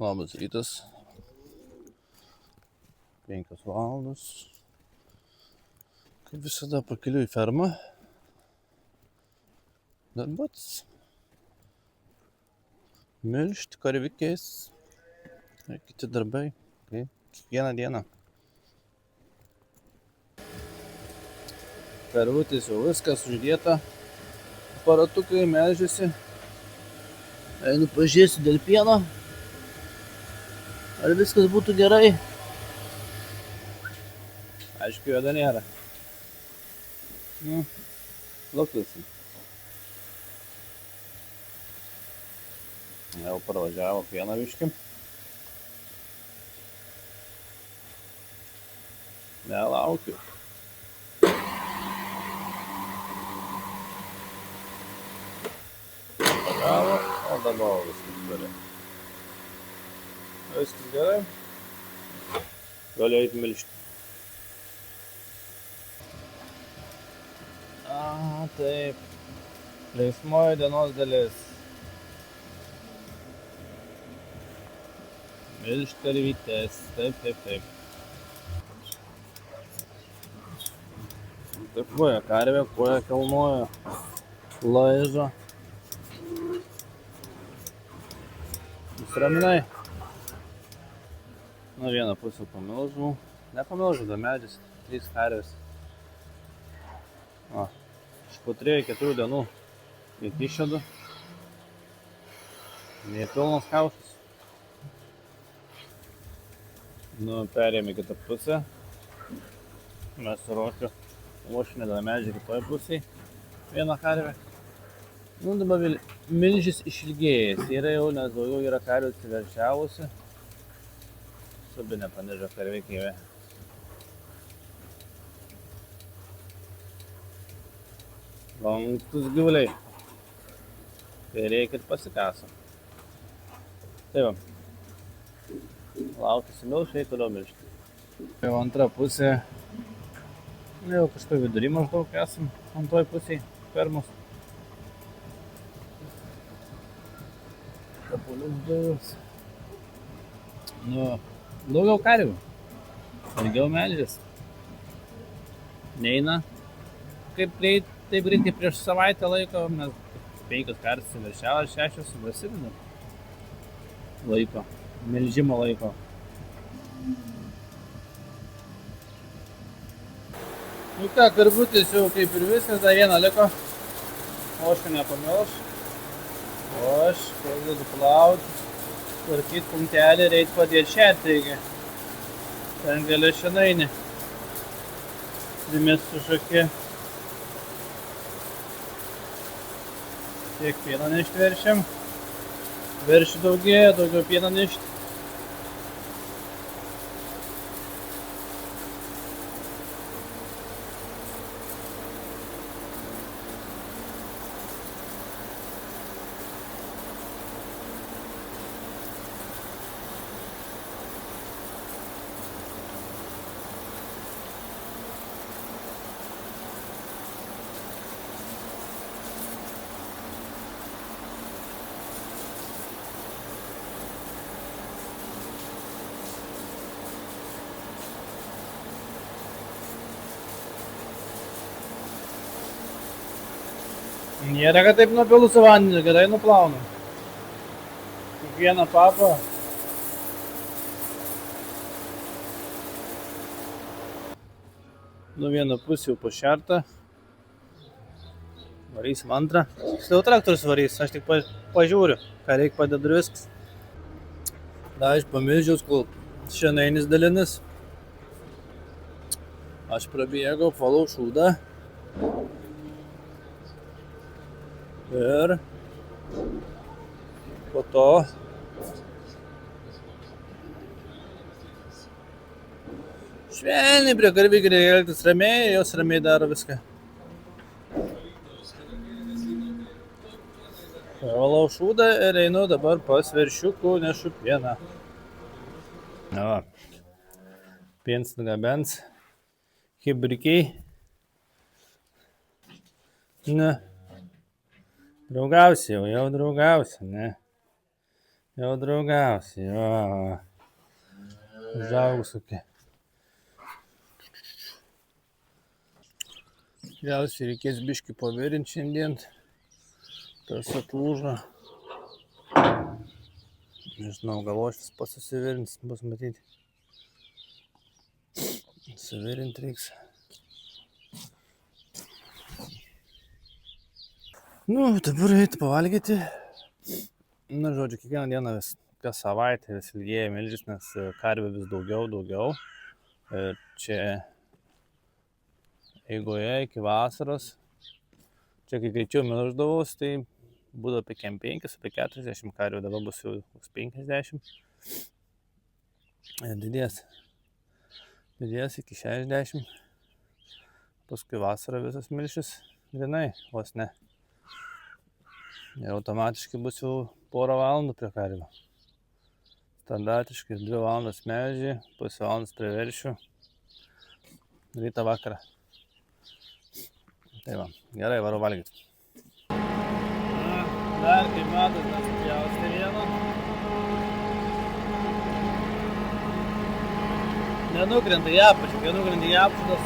Labas rytas. 5 valandos. Kaip visada pakeliu į fermą. Darbuotis. Milšti karvikės. Ir kiti darbai. Kiekvieną dieną. Karvutės jau viskas uždėta. Aparatukai melžiasi. Einu pažiūrėsiu dėl pieno. Ar viskas būtų gerai? Aišku, jo dar nėra. Luktelsim. Jau parvažiavo pieną biškį. Nelaukiu. Pagavo, o dabar viskas gerai. Viskas gerai. Galiu eiti milšti. Taip. Linksmoji dienos dalis. Milšt karvytės. Taip. Taip koja karvė, koja kelnoja. Laižo. Nusiraminai. Vieną pusę pamilžau. Nepamilžau, da medžis. 3 karvės. Po 3-4 dienų net išėdu. Nei pilnas kaušas. Perėjome kitą pusę. Mes su Rošiu dėl medžiai kitoj pusėje. Vieną karvę. Dabar milžis išilgėjęs. Yra jau, nes daugiau yra karvių atsiveršiavusi. Subinė panežo karvė. Lankstus gyvuliai. Tai reikia ir pasikaso. Tai va. Laukėsi milšai, toliau milšti. Jau antra pusė. Jau kažko vidury maždaug esam antoj pusėje fermos. Kapulius dujus. Daugiau karvių. Daugiau melžės. Neina. Taip greitai prieš savaitę laiko, mes 5 kartus įveršiavo, 6 suvasidinu laiko, melžimo laiko. Karvutės jau kaip ir viskas, dar vieną liko. Ošką nepamilš. Aš pradedu plauti, tvarkyti punktelį, reikia padėti šerti reikia. Ten gali šinainį. Primės su šakė. Tiek pieną nešti veršiam. Veršių daugėja, daugiau pieną nešti. Nėra, kad taip nupilu su vandeniu, gerai nuplaunu. Kiekvieną papą. Vieną pusę jau pašerta. Varysim antrą. Jau traktorius varys, aš tik pažiūriu, ką reikia padedu viskas. Aš pamilžiaus, kol šiandienis dalinis. Aš prabėgau, palau šūdą. Ir po to švelniai prie karvykių reikia elgtis ramiai, jos ramiai daro viską. Valau šūdą ir einu dabar pas veršiukų, nešu pieną. Piens nugabens. Hibrikiai. Draugausi jau draugausi, ne? Jau draugausi, jo. Užaugus kokie. Tikriausiai reikės biškį pavirinti šiandien. Tas atlūžo. Nežinau, gal ošvis pasusivirins, bus matyti. Suvirinti reiks. Nu, dabar eiti pavalgyti. Nu, žodžiu, kiekvieną dieną vis, kas savaitę vis ilgėja milžis, nes karvių vis daugiau. Ir čia eigoje iki vasaros. Čia kai greičiau melždavos, tai būdavo apie 5, apie 40 karvių, dabar bus jau 50. Didės iki 60. Paskui vasarą visas milšis grinai, vos ne. Ir automatiškai bus jau porą valandų prie karvių. Standartiškai 2 valandas melži, pusę valandas prie veršių. Rytą vakarą. Tai va, gerai, varu valgyti. Dar kaip matot, mes pjaustė vieną. Nenukrenta į apačią, kai nukrenta į apačią, tas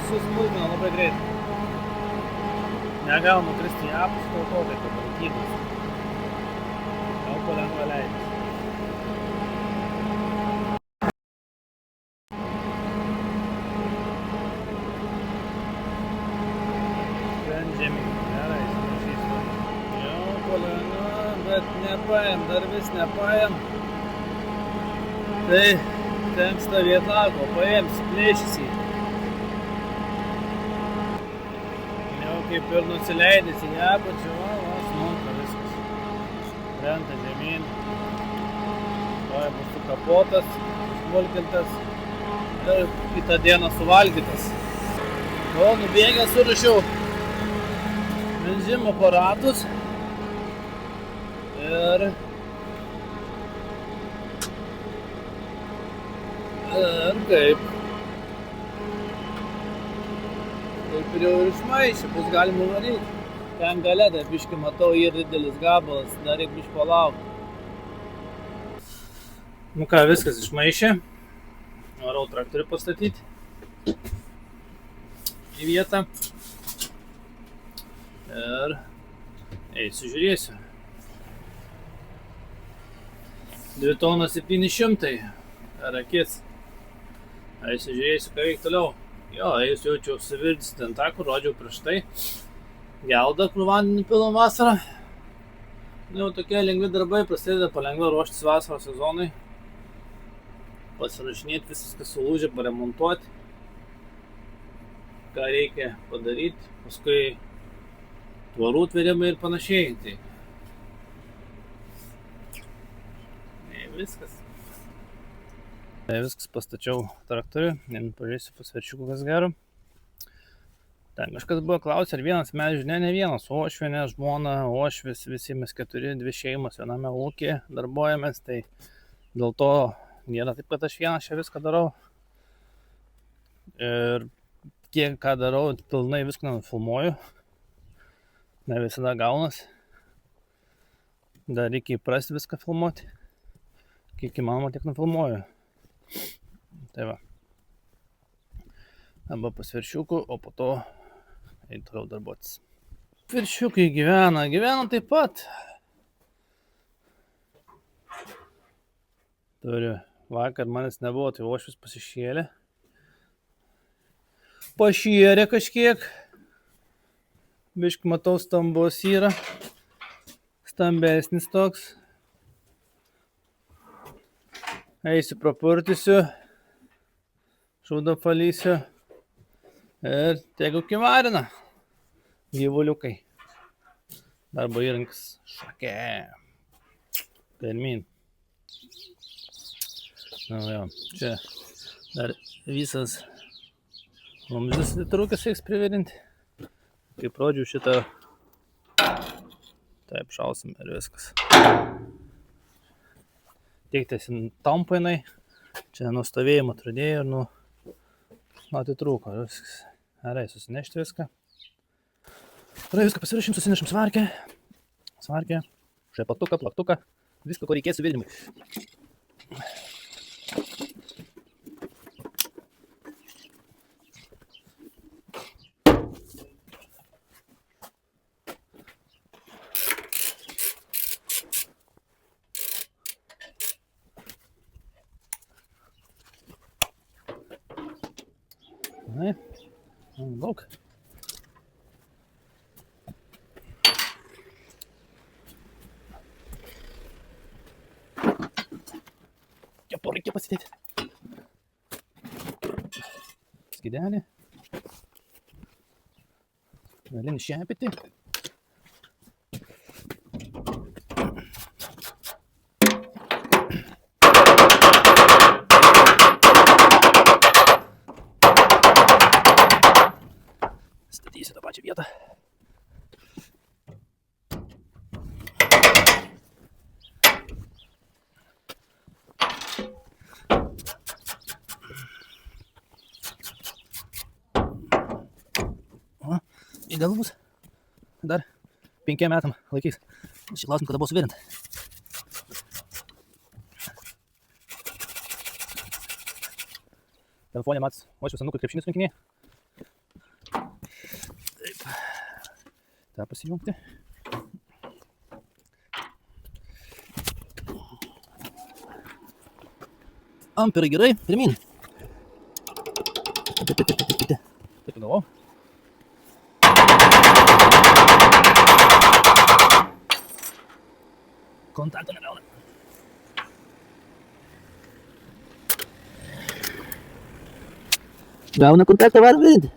susmulkina labai greitai. Negaunu kristi į apačią, dėl to taip pabankytas. Gal palengva leidžiasi. Nepaėm, dar vis nepaėm. Tai tenks tą vietą, ko paėms, plėšys jį. Jau kaip ir nusileidęs į apačią, smunka viskas. Krenta žemyn. Tuoj bus sukapotas, smulkintas ir kitą dieną suvalgytas. O, nubėgęs surašiau melžimo aparatus. Ir kaip ir jau išmaišė, bus galima varyti. Ten gale dar biškį matau, yra didelis gabalas, dar reikia biškį palaukti. Nu ką, viskas išmaišė. Varau traktorių pastatyti į vietą. Ir eisiu žiūrėsiu. 2 tonas 700 ar akis. Eisiu žiūrėsiu, ką reikia toliau. Jo, eisiu jaučiau suvirdys ten tą, kur rodžiau prieš tai. Geldą, kur vandenį pilom vasarą. Jau tokie lengvi darbai, prasideda palengva ruoštis vasaros sezonui. Pasirašinėti viskas, kas sulūžė, paremontuoti. Ką reikia padaryti. Paskui tvarų tvėrimai ir panašiai. Tai viskas. Viskas pastačiau traktorių, pažiūrėsiu pasverčiukų, kas gero. Ten kažkas buvo klausė, ar vienas melži, ne vienas, uošvienė, žmona, uošvis, visi mes 4, 2 šeimos viename ūkyje darbuojamės, tai dėl to nėra taip, kad aš vienas čia viską darau. Ir kiek ką darau, pilnai viską nenufilmuoju, ne visada gaunas. Dar reikia įprasti viską filmuoti. Kiek įmanoma, tiek nufilmuoju. Tai va. Arba pas veršiukų, o po to eiti toliau darbuotis. Veršiukai gyvena taip pat. Turi, vakar manęs nebuvo, tai uošvis pasišėlė. Pašėrė kažkiek. Biškį matau, stambus yra. Stambesnis toks. Eisiu prapurtysiu, šūdą palysiu ir tegu kimarina gyvuliukai. Darbo įrankis šakė. Pirmin. Na jo, čia dar visas vamzdis litrukės reiks privirinti. Kaip rodžiu šitą, taip šausim ir viskas. Tiektiesi tampainai, čia nustovėjimo atradėjo ir atitrūko viskas. Gerai, susinešti viską. Gerai, viską pasirašym, susinešim svarkę, šepatuką, plaktuką, Viską, ko reikės suvirinimui. Na, daug. Kepo reikia pasidėti. Skidelį. Galinį šepetį. Statysiu tą pačią vietą. Idealus. Dar 5 metam laikys. Šį klausimą kada buvo suvirinta. Telefonė matas, mačiau senuką krepšinis rinkinėje. Taip. tą pasijungti. Amperai gerai, pirmin. Taip galvau. Kontakto negauna. Gauna kontaktą, varom virinti.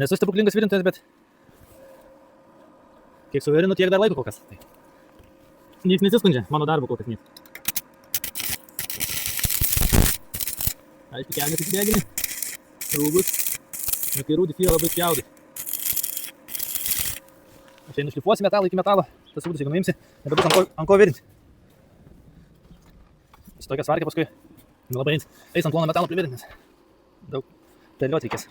Nesu stebuklingas virintojas, bet kiek suvirinu, tiek dar laiko kol kas. Tai nieks nesiskundžia, mano darbo kol kas nieks. Aišku, kelnes įsidegini, rūbus, ir kai rūdis yra labai spjaudai. Aš einu šlifuosi metalą iki metalo, tas rūdis, jeigu nuimsi, nebebus ant ko virinti. Su tokia svarkė paskui labai eis ant plono metalo privirinti, nes daug perliuot reikės.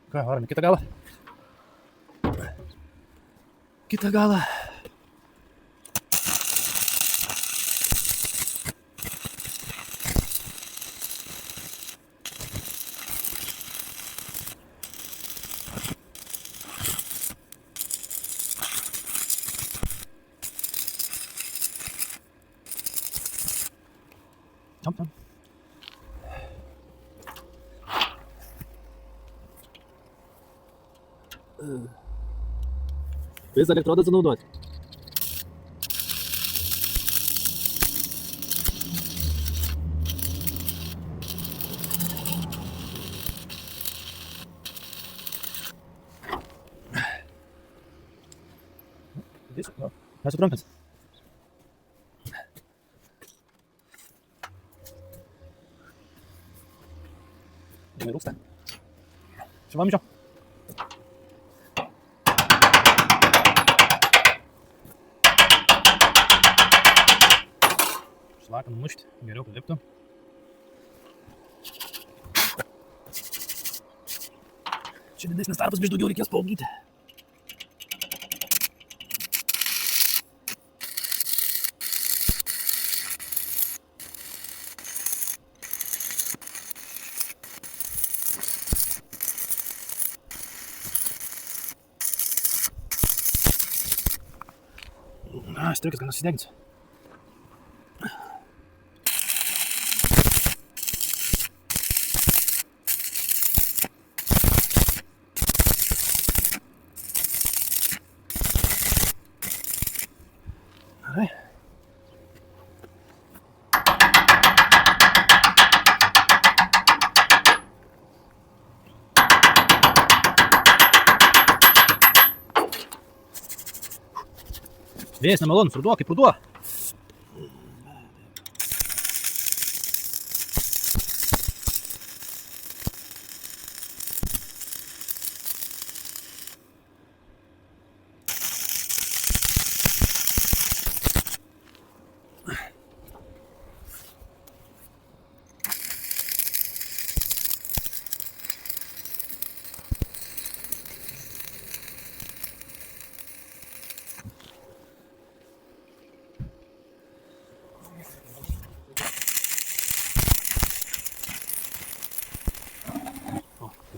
Ką, varom į kitą galą? Kitą galą. Tam. Vis elektrodą sunaudoti. Nesutrumpins. Jame rūksta. Čia vamzdžio. Šlaką numušti, geriau priliptų. Čia didesnis tarpas, biškį daugiau reikės paaugyti. Striukas gal nusidegins. Gerai. Vėjas nemalonus, ruduo kaip ruduo.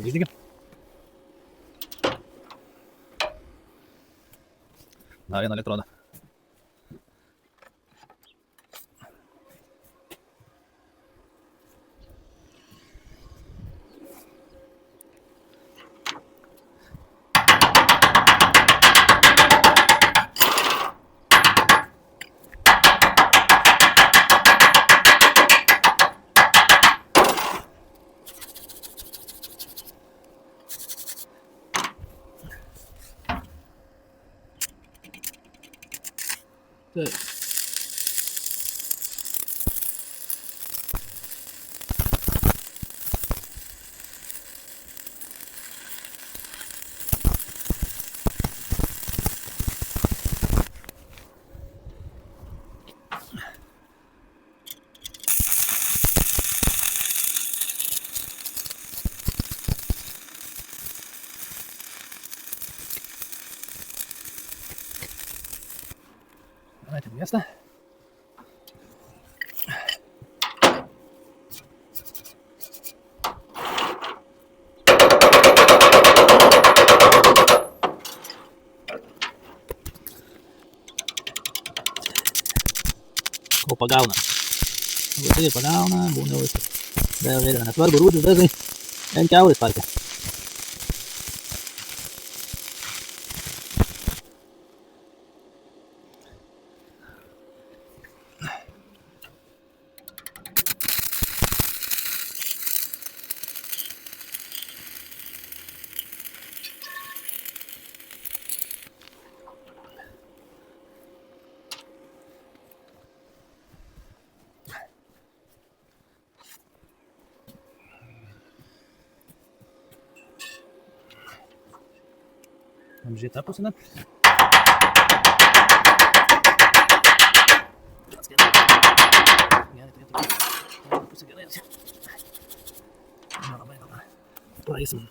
Išdygė. Dar vieną elektrodą. Taip. Давайте место. Kol pagauna. Tai pagauna, būna viskas. Dar vėliau nesvarbu, rūdis dažnai ant kiaurės parke. Apžiūrėti tą pusę. Gerai, turėtų pusę gerai. Labai gal. Praeisim.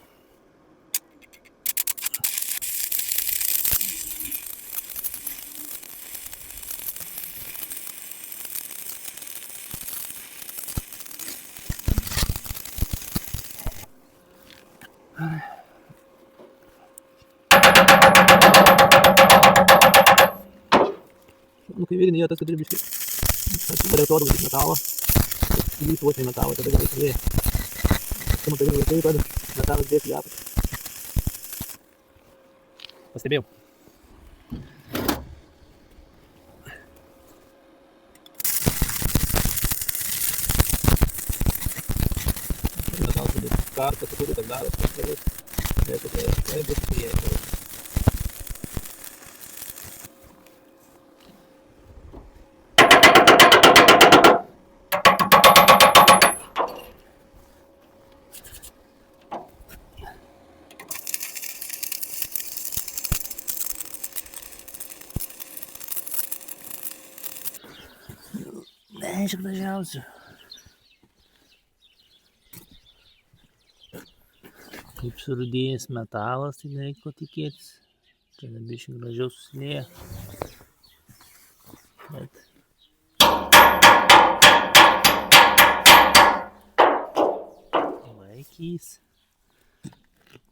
Nu, kai virinė tas, kad ir biškai atsidarėtuodu kaip metalą, įlys vos į metalą, tada gerai suvėja. Kai matai vaikai, tada metalas dės į apačią. Pastebėjau. Metalas tada kartas, turi tak daras, kažkas. Tai bus prieėjai. Ne, iš gražiausių. Kaip surudėjęs metalas, tai nereikia ko tikėtis. Tai biškai gražiau susilieja. Bet...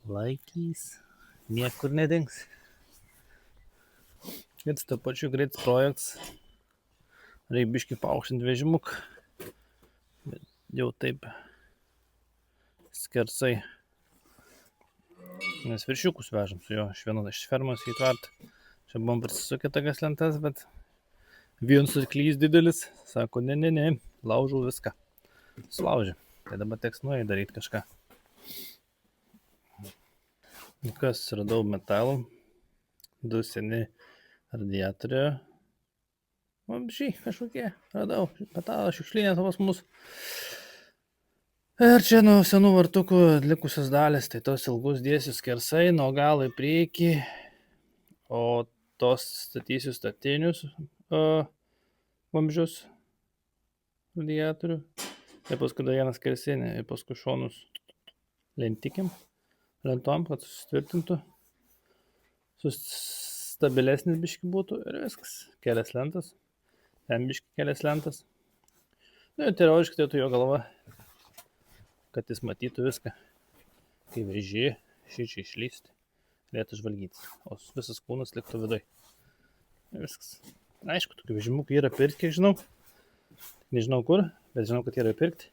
Laikys. Niekur nedings. It's to pačiu greitas projektas. Reikia biškį paaukštinti vežimuk. Bet jau taip skersai. Nes viršiukus vežam su jo iš vienos iš fermos į tvartą. Čia buvom prisisukę tokias lentas, bet vienas arklys didelis. Sako, ne, laužau viską. Sulaužė. Tai dabar teks nuėjai daryti kažką. Kas radau metalų. 2 seni radiatoriai. Vabžiai kažkokie radau. Metalą šiukšlinė pas mus. Ir čia nuo senų vartukų likusios dalis. Tai tos ilgus dėsiu skersai, nuo galo į priekį. O tos statysiu statinius vamzdžius radiatorių. Ir paskui dar vieną skersinį. Ir paskui šonus lentikėm. Lentom, kad susitvirtintų. Stabilesnis biški būtų ir viskas. Kelias lentas. Ten biški kelias lentas. Nu, ir teoriškai tai jo galva, kad jis matytų viską. Kai vežė, šičia išlysti, galėtų žvalgyti. O visas kūnas liktų vidui. Ir viskas. Aišku, tokių vežimukų yra pirkti, kiek žinau. Nežinau kur, bet žinau, kad yra pirkti.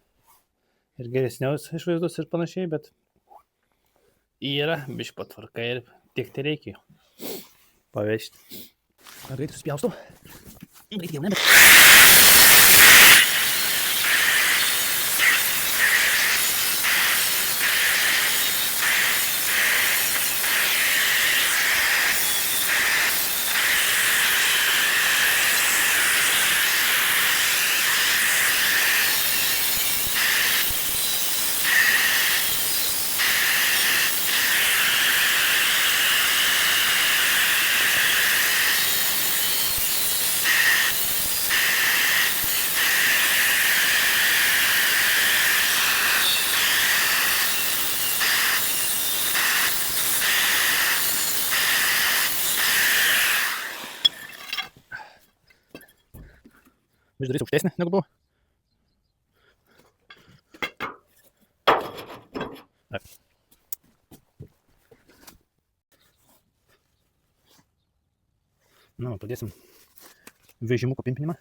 Ir geresniaus išvaizdos ir panašiai, bet yra biški patvarka ir tiek tai reikia pavežti. Greitai suspjaustau. Greitai jau nebe. Darys aukštesnė negu buvo. Nu, pradėsim vežimų papimpinimą.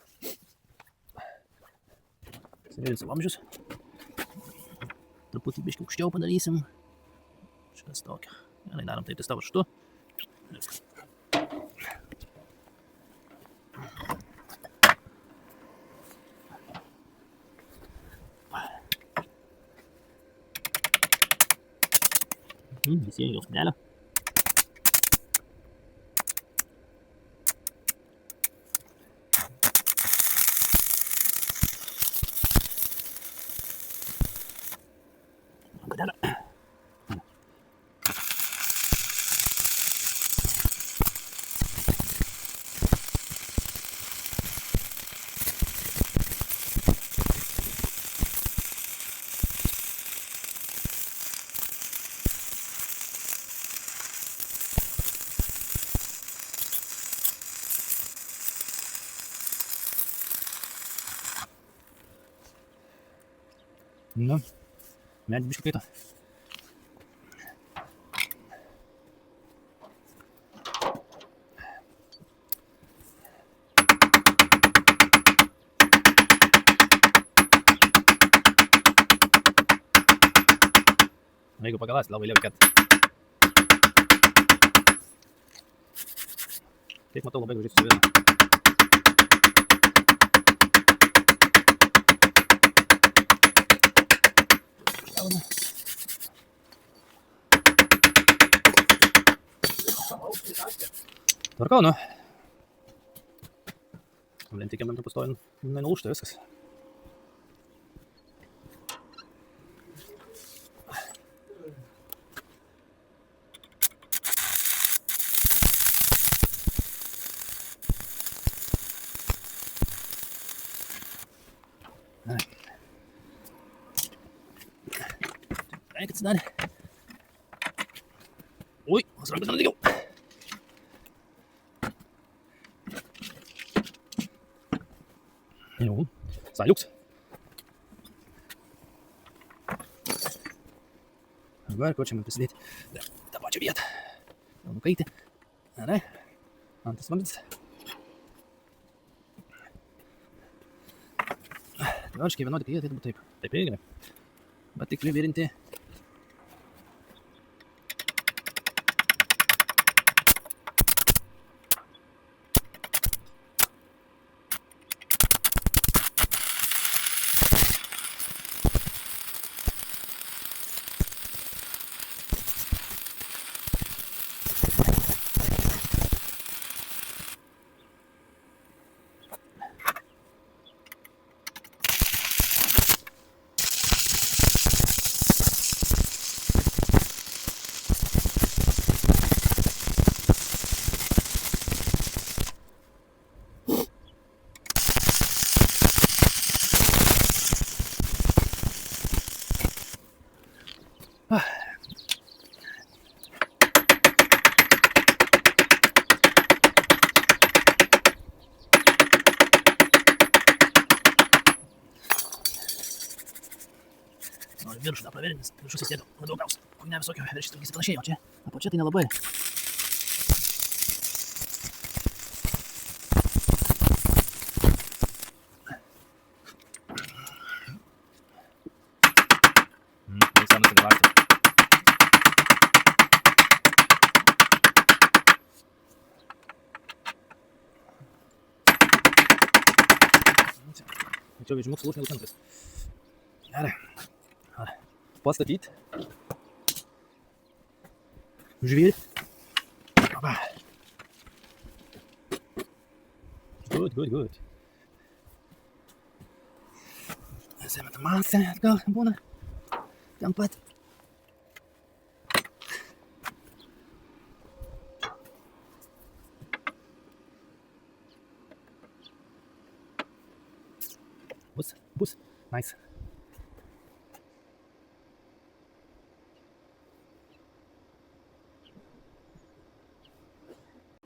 Sėdėsim vamzdžius. Truputį biškį aukščiau padarysim. Šitas tokia. Gerai, darom taip testą varžtu. Viskas. Visiems jau skrelio. Kadelio. Nu, medį biškį kaito. Jeigu pagalasi, labai liau kad. Taip matau, labai gražiai susivėlina. Tvarkau, nu. Lentikėm man pastoju, nenulūžta viskas. Gerai, kad atsidarė. Ui, rankos nenudegiau. Jau, saliuks. Dabar, ko čia man prisidėti? Tą pačią vietą. Nukaitį. Gerai. Antras vandens. Teoriškai vienodai, kai jie turėtų būti taip. Taip irgi. Bet tik privirinti. Noriu viršų dar pravirinti, nes viršus įsėdo labiau gaus. Kur ne visokio viršys tokiais panašiai, o čia, apačia tai nelabai. Čia vežimuks lūš negu centras. Gerai. Pastatyt. Žvyrį. Good. Įsimetą masę atgal būna. Ten pat. Bus. Nice.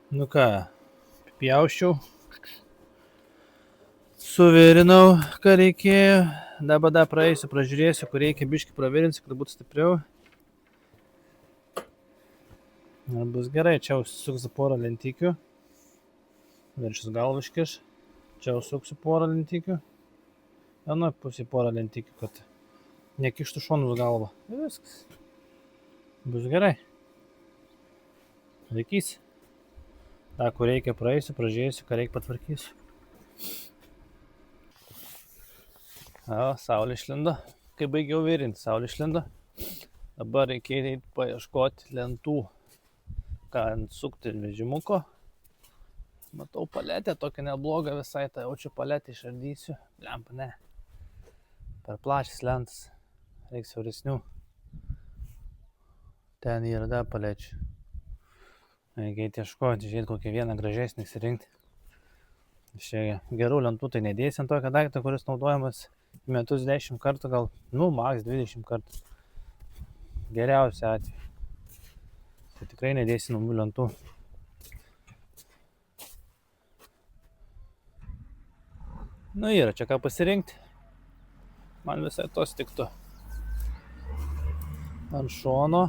Nu ką, pjauščiau. Suvirinau, ką reikėjo. Dabar praeisiu, pražiūrėsiu, kur reikia biškį pravirinsiu, kad būtų stipriau. Ir bus gerai, čia užsuksiu porą lentykių. Viršis galviškiš. Čia užsuksiu porą lentykių. Vienoj pusėje porą lentykių, kad nekištų šonus galvą. Ir viskas. Bus gerai. Reikys. Ta, kur reikia praeisiu, pražiūrėsiu, ką reikia patvarkysiu. Saulė išlindo. Kai baigiau virinti, saulė išlindo. Dabar reikia eiti paieškoti lentų, ką sukti vežimuko. Matau paletę, tokia nebloga visai, tai jaučiu paletę išardysiu. Lempa, ne. Per plačias lentas. Reikia siauresnių. Ten yra dar palečių. Reikia eiti ieškoti, žiūrėti kokią vieną gražesnį išsirinkti. Čia gerų lentų tai nedėsi ant tokio daiktą, kuris naudojamas metus 10 kartų, gal, maks 20 kartų. Geriausia atveju. Tai tikrai nedėsi naujų lentų. Yra čia ką pasirinkti. Man visai tos tiktų. Ant šono.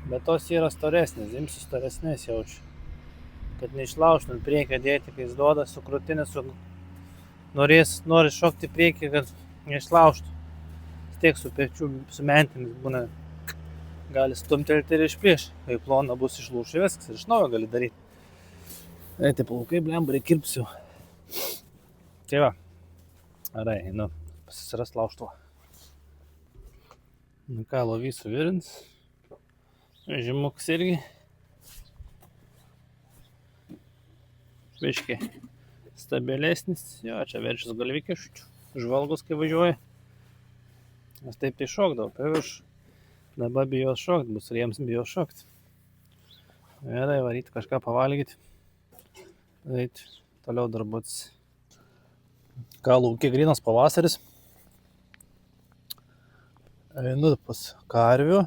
Bet tos yra storesnės, imsiu storesnės jaučiu. Kad neišlaužtum priekį dėti, kai jis duoda su krūtinė, nori šokti priekį, kad neišlaužtų. Tiek su pečių, su mentimis būna, gali stumtelti ir išplėš. Kai plona bus išlūšę viskas ir iš naujo gali daryti. Tai plaukai, blembai, kirpsiu. Tai va. Arai, pasiras laužtuo. Ką, lovys suvirins. Vežimuks irgi. Biškį stabilesnis. Jo, čia veršis galvikiščių. Žvalgus, kai važiuoja. Nes taip tai šokdavo. Pavirš. Dabar bijos šokt, bus ir jiems bijos šokt. Gerai, varyti kažką pavalgyti. Eiti toliau darbuotis. Ką, laukia grynas pavasaris. Einu pas karvių.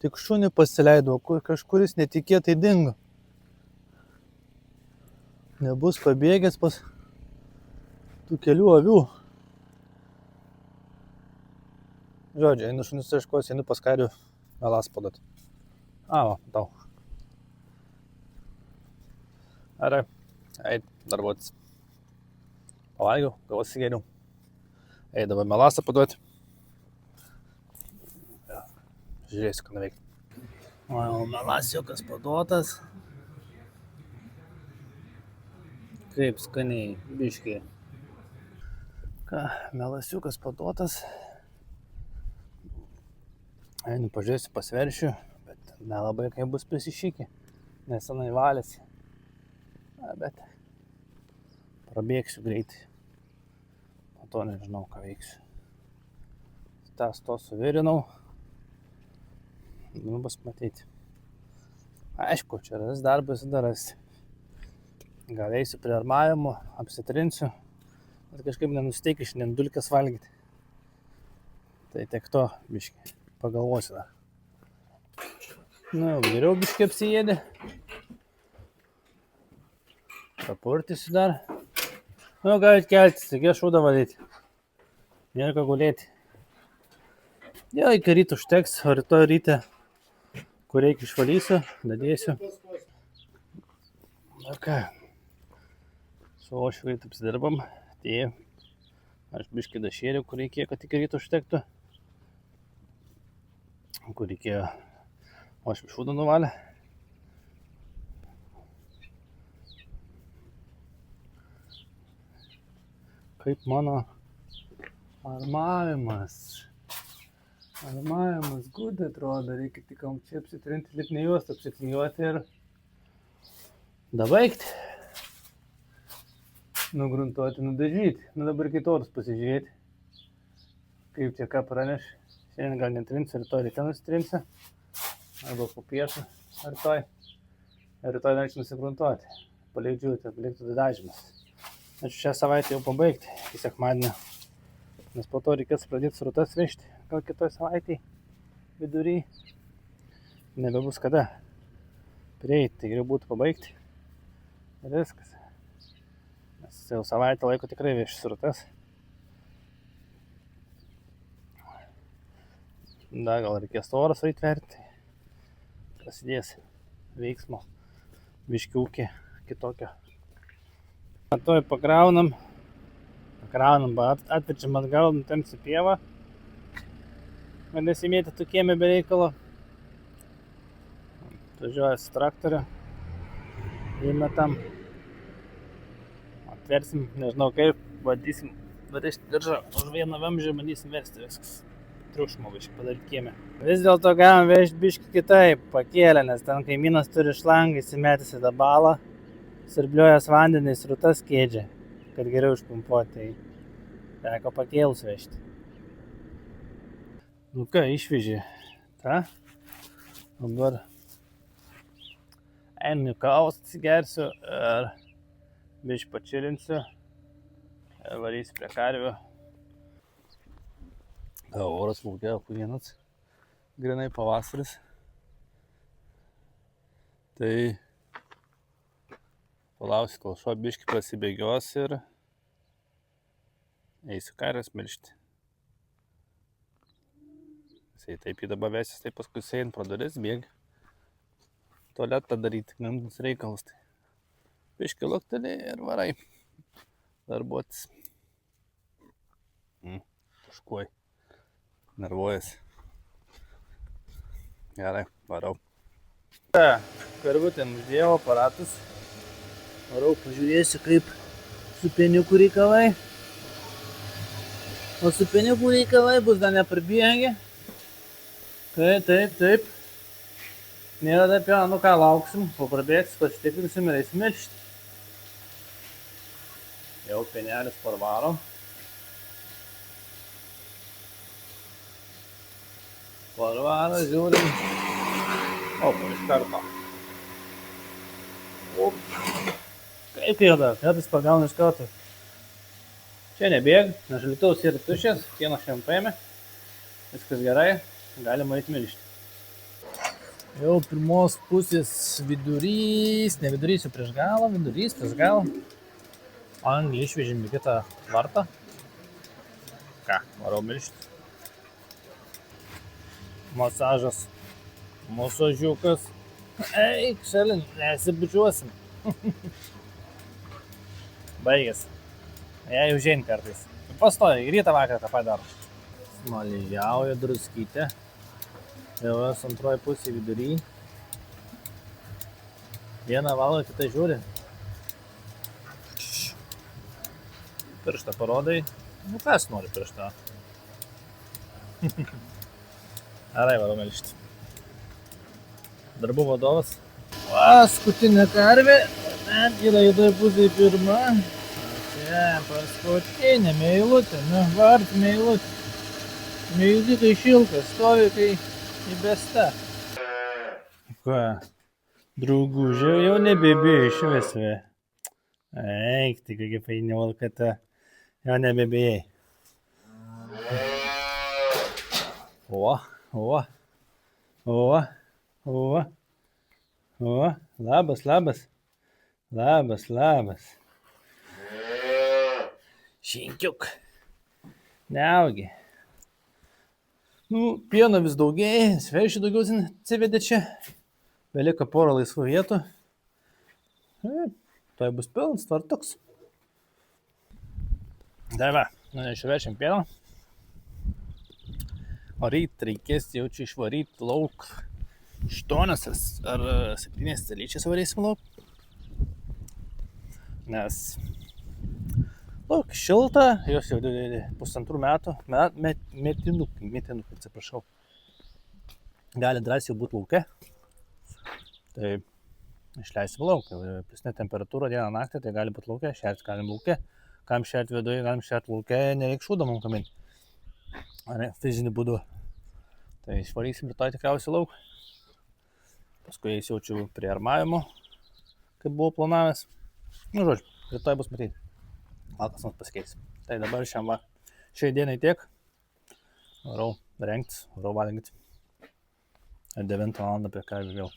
Tik šunį pasileido, kažkuris netikėtai dingo. Nebus pabėgęs pas tų kelių avių. Žodžiu, einu šunis ieškosiu, einu pas karvių melas paduoti. Va, tau. Gerai, eit darbuotis. Pavalgiau, kavos įgėriau. Eit dabar melasą paduoti. Žiūrėsiu, ką nuveikti. O melasiukas paduotas. Kaip skaniai, biškiai. Ką, melasiukas paduotas. Einu pažiūrėsiu, pasveršiu, bet nelabai kaip bus prisišykį, nesenai valėsi. Bet prabėgsiu greitai. Po to nežinau, ką veiksiu. Tas to suvirinau. Nu, bus matyti. Aišku, čia ras darbas darasi. Gal eisiu prie armavimo, apsitrinsiu. Bet kažkaip nenusteikiu šiandien dulkes valgyti. Tai tiek to biškį. Pagalvosiu dar. Nu, geriau biškį apsiėdė. Papurtysiu dar. Nu, galit keltis, taigi aš šūdą valyti. Nėra ką gulėti. Jo, iki ryto užteks, o rytoj ryte, kur reikia išvalysiu, dadėsiu. Na ką, su ošiu greit apsidirbam. Tai aš biškį dašėriau, kur reikėjo, kad iki ryto užtektų. Kur reikėjo, o aš šūdą nuvalę. Kaip mano armavimas. Armavimas gudai atrodo, reikia tik čia apsitrinti, lipnį juostą apsiklijuoti ir dabaigti. Nugruntuoti, nudažyti. Nu dabar kitos pasižiūrėti. Kaip čia ką praneš. Šiandien gal netrinsiu, rytoj ryte nusitrinsiu. Arba po pietų rytoj. Ir rytoj dar nusigruntuoti. Paliktų dažymas. Aš šią savaitę jau pabaigti, iki sekmadienio. Nes po to reikės pradėti srutas vežti. Gal kitoj savaitėj vidury. Nebebus kada prieiti, tai geriau būtų pabaigti. Ir viskas. Nes jau savaitę laiko tikrai vežti srutas. Da, gal reikės oras įtverti. Prasidės veiksmo biškiukė kitokio. Toj pakraunam, atverčiam atgal, nutemsi pievą. Nesimėtytų kieme be reikalo. Važiuoja su traktoriu. Įmetam. Atversim, nežinau kaip, bandysim varėžti diržą už vieną vamzdį, bandysim versti viskas. Triukšmo biškį padaryti kieme. Vis dėlto galim vežti biškį kitaip, pakėlę, nes ten kaimynas turi šlangą, įsimetęs į tą balą, sirbliuojas vandenį, srutas kėdžia, kad geriau išpumpuoti, tai teko pakėlus vežti. Nu ką, išvežė tą. Dabar einu kavos atsigersiu ir biškį pačilinsiu ir varysiu prie karvių. Oras laukia vienas, grinai pavasaris. Tai palauksiu, kol šuo biškį pasibėgios ir eisiu karves melžti. Jisai taip į dabar vesis, tai paskui eina pro duris, bėga. Tualetą daryti, gamtus reikalus. Tai biškį luktelį ir varai darbuotis. Taškuoj. Nervuojas. Gerai, varau. Karvutėm uždėjau aparatus. Varau, pažiūrėsiu, kaip su pieniuku reikalai. O su pieniuku reikalai bus dar neprabėgę. Taip. Nėra dar pieno, nu ką, lauksim. Po prabėgsis, pasitikrinsim ir eisim melžti. Jau pienelis parvaro. Parvaro, žiūrim. Opa, iš karto. Kaip yra, kartais pagauna iš karto. Čia nebėg, nes žalitaus yra tuščias, pienas šiandien paėmė. Viskas gerai, galima eiti melžti. Jau pirmos pusės vidurys, ne vidurys, jau prieš galą, vidurys, prieš galą. Anglį išvežėm į kitą vartą. Ką, varau melžti. Masažas. Masažiukas. Eik, šalin, nesibučiuosim. Baigęs. Jei užein kartais. Pastoji, rytą vakarą tą padaro. Smaližiauja druskytė. Jau esu antroji pusė vidury. Vieną valgo, kitą žiūri. Pirštą parodai. Nu kas nori pirštą? Arai, varom elšti. Darbų vadovas. Paskutinė karvė. Net yra įdai pusė pirma. Čia paskutinė meilutė. Nu, vart meilutė. Meilutė tai šilkas. Stovi kai įbesta. Ką? Draugužė jau nebebėjo iš visvė. Eik, tai kokia faini valkata. Jau nebebėjai. Labas. Šinkiuk. Neaugi. Nu, pieno vis daugėja, sveišių daugiau atsivedė čia. Belika porą laisvų vietų. Tai bus pilnas, tvartuks. Daiva, išvešiam pieno. O ryt reikės jaučiu išvaryti lauk 8 ar 7 celyčias varysim lauk. Nes lauk šilta, jos jau 1,5 metų, metinukai, atsiprašau. Gali drąsiai būti lauke. Tai išleisim lauk. Pliusne temperatūra dieną naktį, tai gali būti lauke, šerti galim lauke. Kam šerti viduje, galim šerti lauke, nereik šūdą mum kaminti. Fiziniu būdu. Tai išvarysim rytoj tikriausiai lauk. Paskui jaučiu prie armavimo, kaip buvau planavęs. Nu, žodžiu, rytoj bus matyti. Gal kas nors pasikeis. Tai dabar šiai dienai tiek. Varau rengtis, varau valgyti. Ir 9 valandą prie karvių vėl.